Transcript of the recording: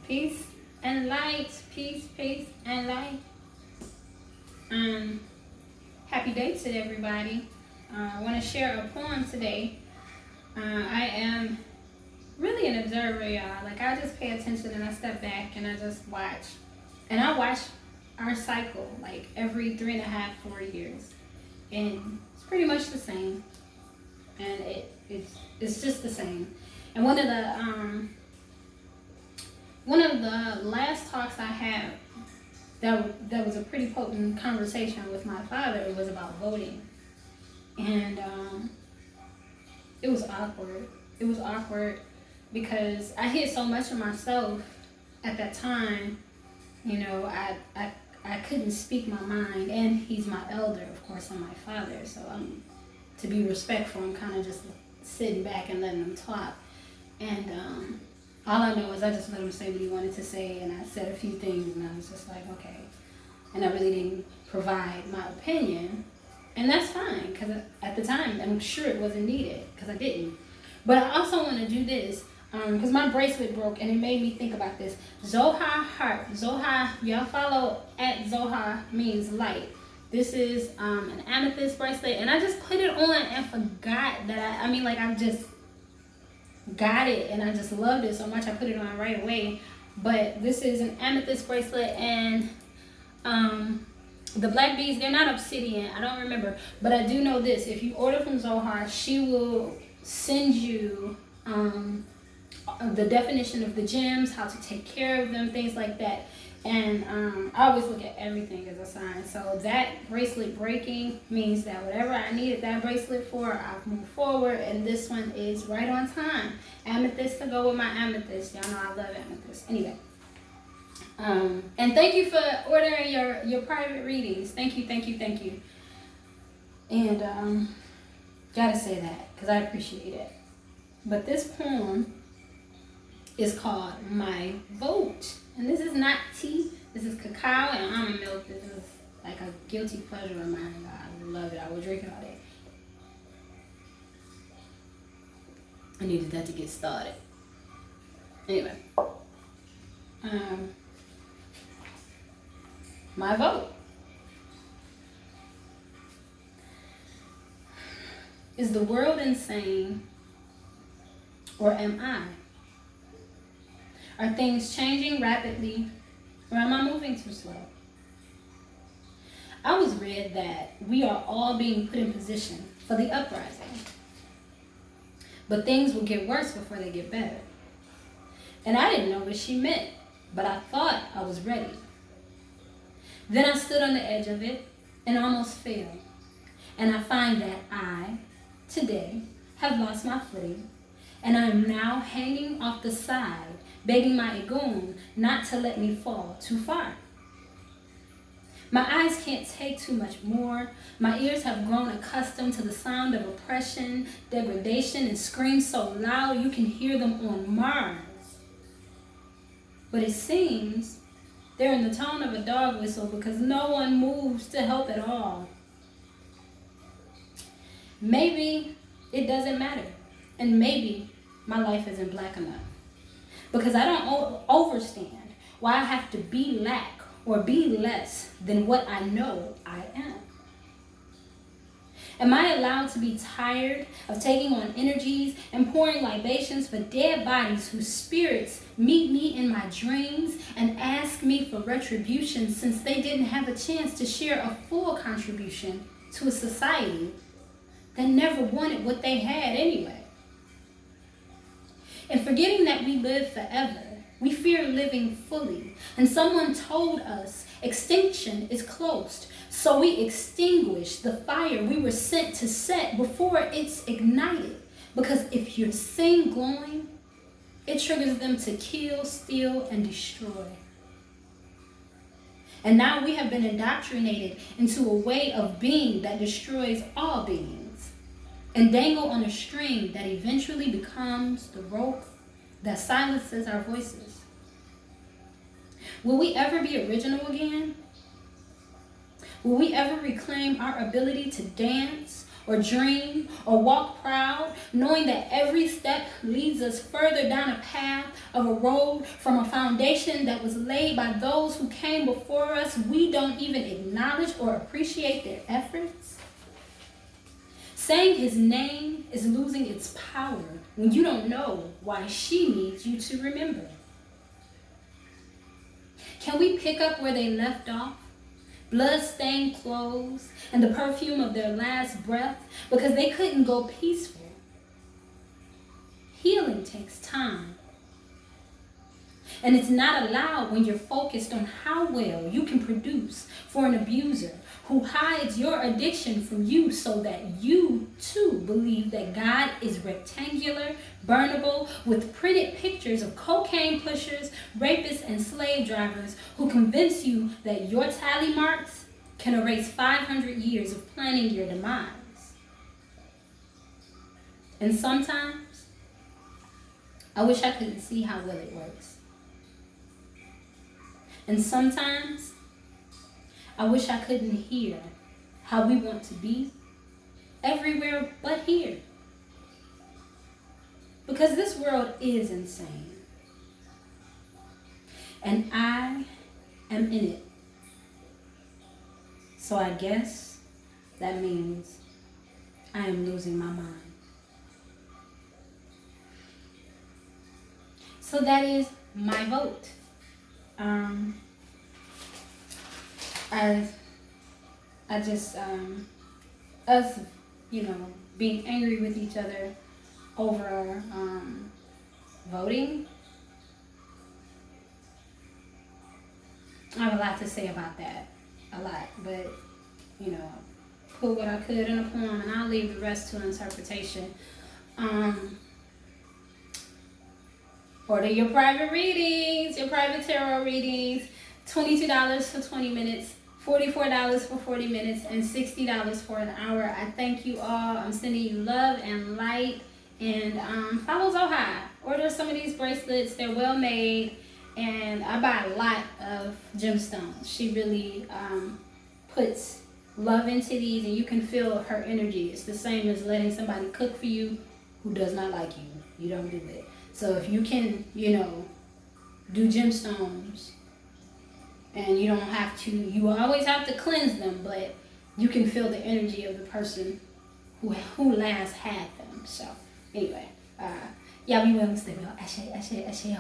Peace and light. Peace and light. Happy day to everybody. I want to share a poem today. I am really an observer, y'all. Like, I just pay attention and I step back and I just watch. And I watch our cycle like every 3.5, 4 years. And it's pretty much the same. And it's just the same. And one of the last talks I had that was a pretty potent conversation with my father. It was about voting. And it was awkward. It was awkward because I hid so much of myself at that time. You know, I couldn't speak my mind, and he's my elder, of course. I'm my father, so to be respectful, I'm kind of just sitting back and letting him talk. And all I know is I just let him say what he wanted to say, and I said a few things, and I was just like, okay. And I really didn't provide my opinion, and that's fine, because at the time, I'm sure it wasn't needed, because I didn't. But I also want to do this, because my bracelet broke, and it made me think about this. Zohar heart. Zohar, y'all follow at Zohar means light. This is an amethyst bracelet, and I just put it on and forgot that I just got it, and I just loved it so much I put it on right away. But this is an amethyst bracelet, and the black beads, they're not obsidian, I don't remember, but I do know this: if you order from Zohar, she will send you the definition of the gems, how to take care of them, things like that. And I always look at everything as a sign. So that bracelet breaking means that whatever I needed that bracelet for, I've moved forward, and this one is right on time. Amethyst to go with my amethyst. Y'all know I love amethyst. Anyway, and thank you for ordering your private readings. Thank you. And gotta say that because I appreciate it. But this poem is called My Vote. And this is not tea. This is cacao and almond milk. This is like a guilty pleasure of mine. I love it. I will drink it all day. I needed that to get started. Anyway. My vote. Is the world insane, or am I? Are things changing rapidly, or am I moving too slow? I was read that we are all being put in position for the uprising. But things will get worse before they get better. And I didn't know what she meant, but I thought I was ready. Then I stood on the edge of it and almost fell. And I find that I, today, have lost my footing, and I am now hanging off the side, begging my Egun not to let me fall too far. My eyes can't take too much more. My ears have grown accustomed to the sound of oppression, degradation, and screams so loud you can hear them on Mars. But it seems they're in the tone of a dog whistle because no one moves to help at all. Maybe it doesn't matter, and maybe my life isn't black enough. Because I don't understand why I have to be lack or be less than what I know I am. Am I allowed to be tired of taking on energies and pouring libations for dead bodies whose spirits meet me in my dreams and ask me for retribution since they didn't have a chance to share a full contribution to a society that never wanted what they had anyway? And forgetting that we live forever, we fear living fully. And someone told us extinction is close, so we extinguish the fire we were sent to set before it's ignited. Because if you're seen glowing, it triggers them to kill, steal, and destroy. And now we have been indoctrinated into a way of being that destroys all beings, and dangle on a string that eventually becomes the rope that silences our voices. Will we ever be original again? Will we ever reclaim our ability to dance or dream or walk proud, knowing that every step leads us further down a path of a road from a foundation that was laid by those who came before us, we don't even acknowledge or appreciate their efforts? Saying his name is losing its power when you don't know why she needs you to remember. Can we pick up where they left off? Blood-stained clothes and the perfume of their last breath, because they couldn't go peaceful. Healing takes time. And it's not allowed when you're focused on how well you can produce for an abuser who hides your addiction from you so that you too believe that God is rectangular, burnable, with printed pictures of cocaine pushers, rapists, and slave drivers who convince you that your tally marks can erase 500 years of planning your demise. And sometimes, I wish I couldn't see how well it works. And sometimes, I wish I couldn't hear how we want to be everywhere but here. Because this world is insane. And I am in it. So I guess that means I am losing my mind. So that is my vote. I just, us, being angry with each other over voting. I have a lot to say about that, a lot, but, put what I could in a poem, and I'll leave the rest to interpretation. Order your private readings, your private tarot readings, $22 for 20 minutes, $44 for 40 minutes, and $60 for an hour. I thank you all. I'm sending you love and light, and follow Zohai. Order some of these bracelets. They're well made, and I buy a lot of gemstones. She really puts love into these, and you can feel her energy. It's the same as letting somebody cook for you who does not like you. You don't do it. So if you can, do gemstones, and you don't have to, you always have to cleanse them, but you can feel the energy of the person who last had them. So anyway, y'all be well and stay well. Ashe, ashe, ashe.